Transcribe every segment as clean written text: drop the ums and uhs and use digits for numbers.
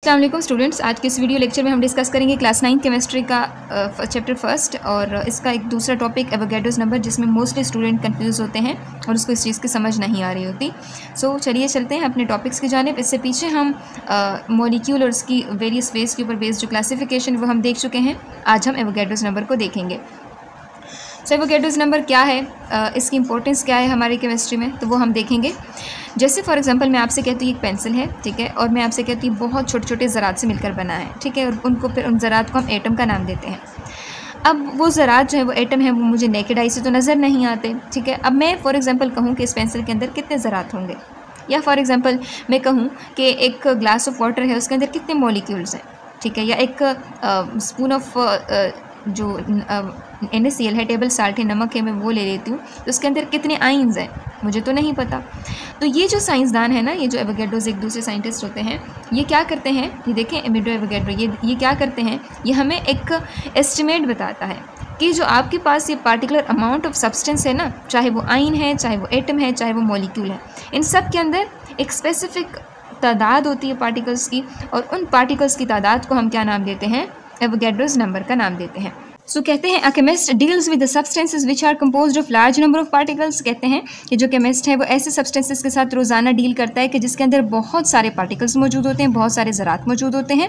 अस्सलाम वालेकुम स्टूडेंट्स, आज के इस वीडियो लेक्चर में हम डिस्कस करेंगे क्लास 9 केमिस्ट्री का चैप्टर फर्स्ट और इसका एक दूसरा टॉपिक एवोगैड्रोस नंबर, जिसमें मोस्टली स्टूडेंट कंफ्यूज होते हैं और उसको इस चीज़ की समझ नहीं आ रही होती। सो चलिए चलते हैं अपने टॉपिक्स की जानिब। इससे पीछे हम मॉलिक्यूल और उसकी वेरियस वेज के ऊपर बेस्ड जो क्लासिफिकेशन वो हम देख चुके हैं। आज हम एवोगैड्रोस नंबर को देखेंगे। सो एवोगैड्रोस नंबर क्या है, इसकी इंपॉर्टेंस क्या है हमारी केमिस्ट्री में, तो वो हम देखेंगे। जैसे फॉर एग्जांपल मैं आपसे कहती हूँ एक पेंसिल है, ठीक है, और मैं आपसे कहती हूँ बहुत छोटे छोटे ज़रात से मिलकर बना है, ठीक है, और उनको फिर उन ज़रात को हम एटम का नाम देते हैं। अब वो ज़रात जो है वो एटम है, वो मुझे नेकेड आई से तो नज़र नहीं आते, ठीक है। अब मैं फॉर एग्जांपल कहूँ कि इस पेंसिल के अंदर कितने ज़रात होंगे, या फॉर एग्जांपल मैं कहूँ कि एक ग्लास ऑफ वाटर है, उसके अंदर कितने मॉलिक्यूल्स हैं, ठीक है, या एक स्पून ऑफ जो NaCl है, टेबल साल्ट है, नमक है, मैं वो ले लेती हूँ, तो उसके अंदर कितने आइंस हैं मुझे तो नहीं पता। तो ये जो साइंसदान है ना, ये जो एवोगैड्रोस एक दूसरे साइंटिस्ट होते हैं, ये क्या करते हैं, ये देखें एमिडो एवोगैड्रो, ये क्या करते हैं, ये हमें एक एस्टिमेट बताता है कि जो आपके पास ये पार्टिकुलर अमाउंट ऑफ सब्सटेंस है ना, चाहे वो आइन है, चाहे वो एटम है, चाहे वो मॉलिक्यूल है, इन सब के अंदर एक स्पेसिफिक तादाद होती है पार्टिकल्स की, और उन पार्टिकल्स की तादाद को हम क्या नाम देते हैं, एवोगैड्रोस नंबर का नाम देते हैं। सो कहते हैं a chemist deals with the substances which are composed of large number of particles. कहते हैं कि जो केमिस्ट है वो ऐसे सब्सटेंसेस के साथ रोज़ाना डील करता है कि जिसके अंदर बहुत सारे पार्टिकल्स मौजूद होते हैं, बहुत सारे ज़रात मौजूद होते हैं।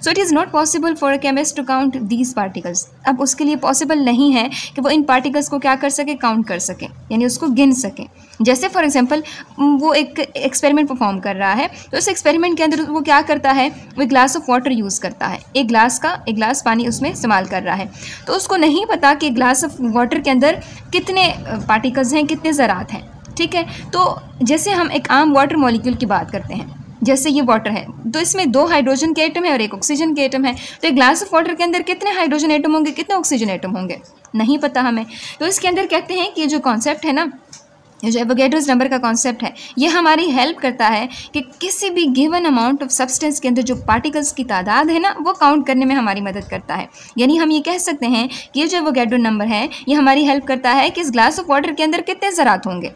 So it is not possible for a chemist to count these particles. अब उसके लिए पॉसिबल नहीं है कि वो इन पार्टिकल्स को क्या कर सके, काउंट कर सके, यानी उसको गिन सके। जैसे फॉर एग्जांपल वो एक एक्सपेरिमेंट परफॉर्म कर रहा है, तो उस एक्सपेरिमेंट के अंदर वो क्या करता है, वो ग्लास ऑफ वाटर यूज़ करता है, एक ग्लास पानी उसमें इस्तेमाल कर रहा है, तो उसको नहीं पता कि ग्लास ऑफ वाटर के अंदर कितने पार्टिकल्स हैं, कितने ज़रात हैं, ठीक है। तो जैसे हम एक आम वाटर मॉलिक्यूल की बात करते हैं, जैसे ये वाटर है, तो इसमें 2 हाइड्रोजन के एटम है और 1 ऑक्सीजन के एटम है, तो एक ग्लास ऑफ वाटर के अंदर कितने हाइड्रोजन एटम होंगे, कितने ऑक्सीजन एटम होंगे, नहीं पता हमें। तो इसके अंदर कहते हैं कि जो कॉन्सेप्ट है ना, ये जो एवोगैड्रोस नंबर का कॉन्सेप्ट है, ये हमारी हेल्प करता है कि किसी भी गिवन अमाउंट ऑफ सब्सटेंस के अंदर जो पार्टिकल्स की तादाद है ना, वो काउंट करने में हमारी मदद करता है। यानी हम ये कह सकते हैं कि ये जो एवोगैड्रो नंबर है, ये हमारी हेल्प करता है कि इस ग्लास ऑफ वाटर के अंदर कितने ज़रात होंगे।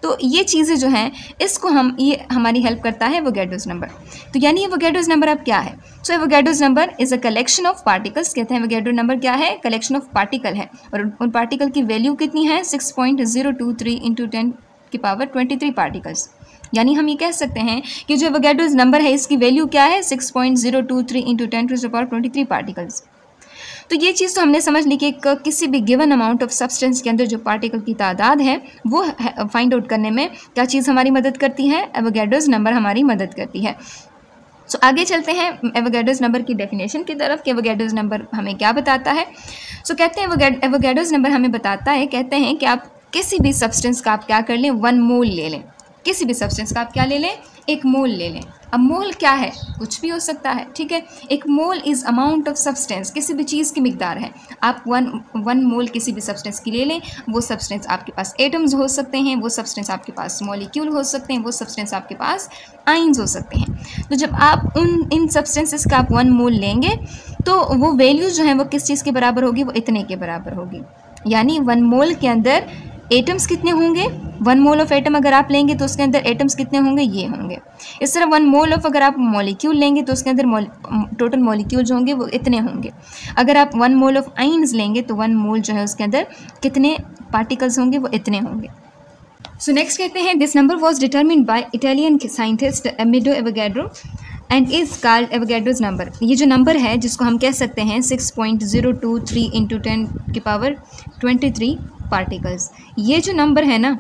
तो ये चीज़ें जो हैं, इसको ये हमारी हेल्प करता है एवोगैड्रोस नंबर। तो यानी एवोगैड्रोस नंबर अब क्या है, so Avogadro's number is a collection of particles. कहते हैं एवोगैड्रो नंबर क्या है, कलेक्शन ऑफ पार्टिकल है, और उन पार्टिकल की वैल्यू कितनी है, 6.023 × 10⁻23 पार्टिकल्स। यानी हम ये कह सकते हैं कि जो एवोगैड्रोस नंबर है, इसकी वैल्यू क्या है, 6.023 × 10⁻23 पार्टिकल्स। तो ये चीज़ तो हमने समझ ली कि किसी भी गिवन अमाउंट ऑफ सब्सटेंस के अंदर जो पार्टिकल की तादाद है, वो फाइंड आउट करने में क्या चीज़ हमारी मदद करती है, एवोगैड्रोस नंबर हमारी मदद करती है। सो आगे चलते हैं एवोगैड्रोस नंबर की डेफिनेशन की तरफ कि एवोगैड्रोस नंबर हमें क्या बताता है। सो कहते हैं एवोगैड्रोस नंबर हमें बताता है, कहते हैं कि आप किसी भी सब्सटेंस का आप क्या कर लें, 1 मोल ले लें। किसी भी सब्सटेंस का आप क्या ले लें, 1 मोल ले लें। अब मोल क्या है, कुछ भी हो सकता है, ठीक है। एक मोल इज़ अमाउंट ऑफ सब्सटेंस, किसी भी चीज़ की मिकदार है। आप वन मोल किसी भी सब्सटेंस की ले लें, वो सब्सटेंस आपके पास एटम्स हो सकते हैं, वो सब्सटेंस आपके पास मॉलिक्यूल हो सकते हैं, वो सब्सटेंस आपके पास आइंस हो सकते हैं। तो जब आप इन सब्सटेंसेस का आप 1 मोल लेंगे, तो वो वैल्यू जो है वो किस चीज़ के बराबर होगी, वो इतने के बराबर होगी। यानी 1 मोल के अंदर एटम्स कितने होंगे, 1 मोल ऑफ एटम अगर आप लेंगे तो उसके अंदर एटम्स कितने होंगे, ये होंगे। इस तरह 1 मोल ऑफ अगर आप मॉलिक्यूल लेंगे तो उसके अंदर टोटल मॉलिक्यूल जो होंगे वो इतने होंगे। अगर आप 1 मोल ऑफ आइंस लेंगे तो 1 मोल जो है उसके अंदर कितने पार्टिकल्स होंगे, वो इतने होंगे। सो नेक्स्ट कहते हैं this number was determined by Italian scientist Amedeo Avogadro and is called Avogadro's number. ये जो नंबर है, जिसको हम कह सकते हैं 6.023 × 10⁻23 पार्टिकल्स, ये जो नंबर है ना,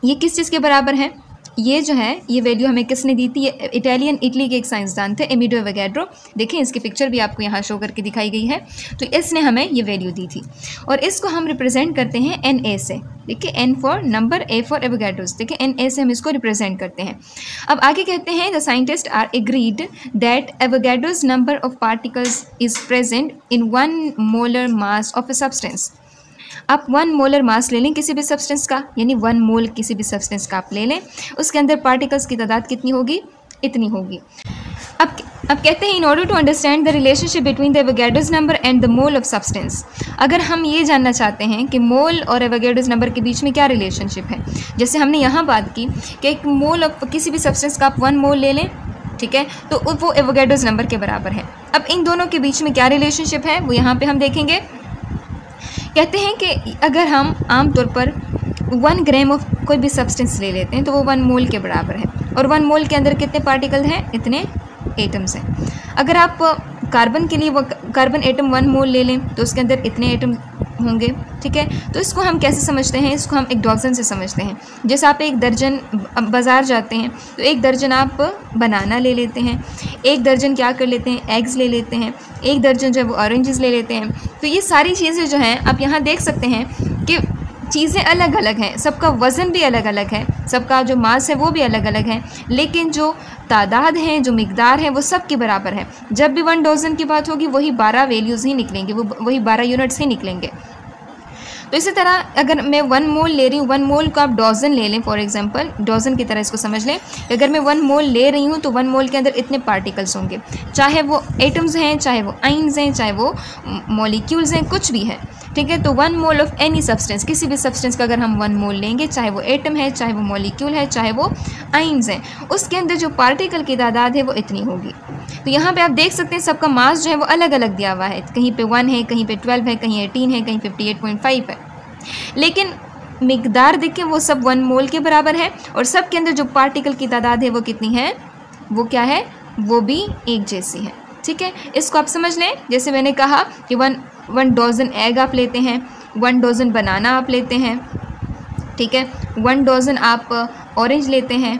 ये किस चीज़ के बराबर है, ये जो है, ये वैल्यू हमें किसने दी थी, ये इटली के एक साइंसदान थे, एमिडो एवोगैड्रो। देखें इसकी पिक्चर भी आपको यहाँ शो करके दिखाई गई है। तो इसने हमें ये वैल्यू दी थी, और इसको हम रिप्रेजेंट करते हैं Na से। देखिए N for number, A for Avogadro's. देखिए Na से हम इसको रिप्रेजेंट करते हैं। अब आगे कहते हैं the scientist are agreed that Avogadro's number of particles is present in 1 molar mass of a substance. आप 1 मोलर मास ले लें किसी भी सब्सटेंस का, यानी 1 मोल किसी भी सब्सटेंस का आप ले लें, उसके अंदर पार्टिकल्स की तादाद कितनी होगी, इतनी होगी। अब कहते हैं in order to understand the relationship between the Avogadro's number and the mole of substance. अगर हम ये जानना चाहते हैं कि मोल और एवोगैड्रोस नंबर के बीच में क्या रिलेशनशिप है, जैसे हमने यहाँ बात की कि एक मोल ऑफ किसी भी सब्सटेंस का आप 1 मोल ले लें, ठीक है, तो वो एवोगैड्रोस नंबर के बराबर है। अब इन दोनों के बीच में क्या रिलेशनशिप है वो यहाँ पे हम देखेंगे। कहते हैं कि अगर हम आमतौर पर 1 ग्राम ऑफ कोई भी सब्सटेंस ले लेते हैं तो वो 1 मोल के बराबर है, और 1 मोल के अंदर कितने पार्टिकल हैं, इतने एटम्स हैं। अगर आप कार्बन के लिए वो कार्बन एटम 1 मोल ले लें तो उसके अंदर इतने एटम होंगे, ठीक है। तो इसको हम कैसे समझते हैं, इसको हम एक डजन से समझते हैं। जैसे आप एक दर्जन बाज़ार जाते हैं तो 1 दर्जन आप बनाना ले लेते हैं, 1 दर्जन क्या कर लेते हैं, एग्स ले लेते हैं, 1 दर्जन जो है वो ऑरेंजेस ले लेते हैं। तो ये सारी चीज़ें जो हैं आप यहाँ देख सकते हैं कि चीज़ें अलग अलग हैं, सबका वज़न भी अलग अलग है, सबका जो मास है वो भी अलग अलग है, लेकिन जो तादाद है, जो मिकदार है वो सब के बराबर है। जब भी 1 डजन की बात होगी वही 12 वैल्यूज़ ही निकलेंगे, वो वही 12 यूनिट्स ही निकलेंगे। तो इसी तरह अगर मैं 1 मोल ले रही हूँ, 1 मोल को आप डजन ले लें, फॉर एग्जांपल डजन की तरह इसको समझ लें। अगर मैं 1 मोल ले रही हूँ तो 1 मोल के अंदर इतने पार्टिकल्स होंगे, चाहे वो एटम्स हैं, चाहे वो आइंस हैं, चाहे वो मॉलिक्यूल्स हैं, कुछ भी है, ठीक है। तो 1 मोल ऑफ एनी सब्सटेंस, किसी भी सब्सटेंस का अगर हम 1 मोल लेंगे, चाहे वो एटम है, चाहे वो मॉलिक्यूल है, चाहे वो आइंस हैं, उसके अंदर जो पार्टिकल की तादाद है वो इतनी होगी। तो यहाँ पे आप देख सकते हैं सबका मास जो है वो अलग अलग दिया हुआ है, कहीं पे 1 है, कहीं पे 12 है, कहीं 18 है, कहीं 58.5 है, लेकिन मिकदार देखें वो सब 1 मोल के बराबर है, और सब के अंदर जो पार्टिकल की तादाद है वो कितनी है, वो क्या है, वो भी एक जैसी है, ठीक है। इसको आप समझ लें, जैसे मैंने कहा कि 1 डजन एग आप लेते हैं, 1 डजन बनाना आप लेते हैं, ठीक है, 1 डजन आप ऑरेंज लेते हैं,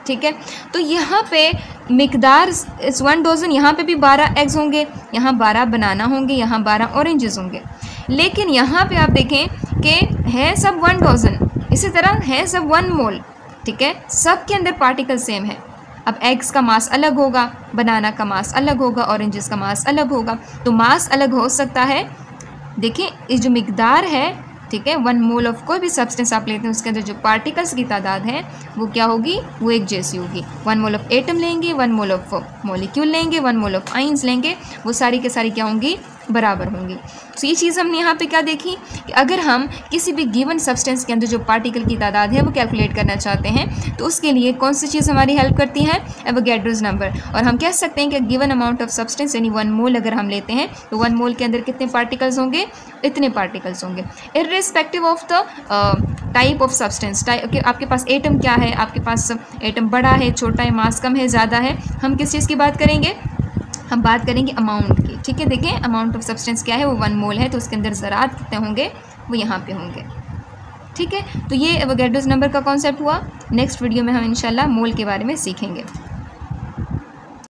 ठीक है। तो यहाँ पे मिकदार इस 1 डजन, यहाँ पे भी 12 एग्स होंगे, यहाँ 12 बनाना होंगे, यहाँ 12 ऑरेंजेस होंगे, लेकिन यहाँ पे आप देखें कि है सब 1 डजन, इसी तरह है सब 1 मोल, ठीक है, सब के अंदर पार्टिकल सेम है। अब एग्स का मास अलग होगा, बनाना का मास अलग होगा, ऑरेंजेस का मास अलग होगा, तो मास अलग हो सकता है। देखें इस जो मिकदार है, ठीक है, 1 मोल ऑफ कोई भी सब्सटेंस आप लेते हैं उसके अंदर जो पार्टिकल्स की तादाद है वो क्या होगी, वो एक जैसी होगी। 1 मोल ऑफ एटम लेंगे, 1 मोल ऑफ मॉलिक्यूल लेंगे, 1 मोल ऑफ आइंस लेंगे, वो सारी के सारी क्या होंगी, बराबर होंगी। तो ये चीज़ हमने यहाँ पे क्या देखी कि अगर हम किसी भी गिवन सब्सटेंस के अंदर जो पार्टिकल की तादाद है वो कैलकुलेट करना चाहते हैं तो उसके लिए कौन सी चीज़ हमारी हेल्प करती है, एवोगैड्रोस नंबर। और हम कह सकते हैं कि गिवन अमाउंट ऑफ सब्सटेंस यानी 1 मोल अगर हम लेते हैं तो 1 मोल के अंदर कितने पार्टिकल्स होंगे, इतने पार्टिकल्स होंगे, irrespective of the type of substance. आपके पास एटम क्या है, आपके पास एटम बड़ा है, छोटा है, मास कम है, ज़्यादा है, हम किस चीज़ की बात करेंगे, हम बात करेंगे अमाउंट की, ठीक है। देखें अमाउंट ऑफ सब्सटेंस क्या है, वो 1 मोल है, तो उसके अंदर ज़रात कितने होंगे, वो यहाँ पे होंगे, ठीक है। तो ये एवोगैड्रोस नंबर का कॉन्सेप्ट हुआ। नेक्स्ट वीडियो में हम इंशाल्लाह मोल के बारे में सीखेंगे।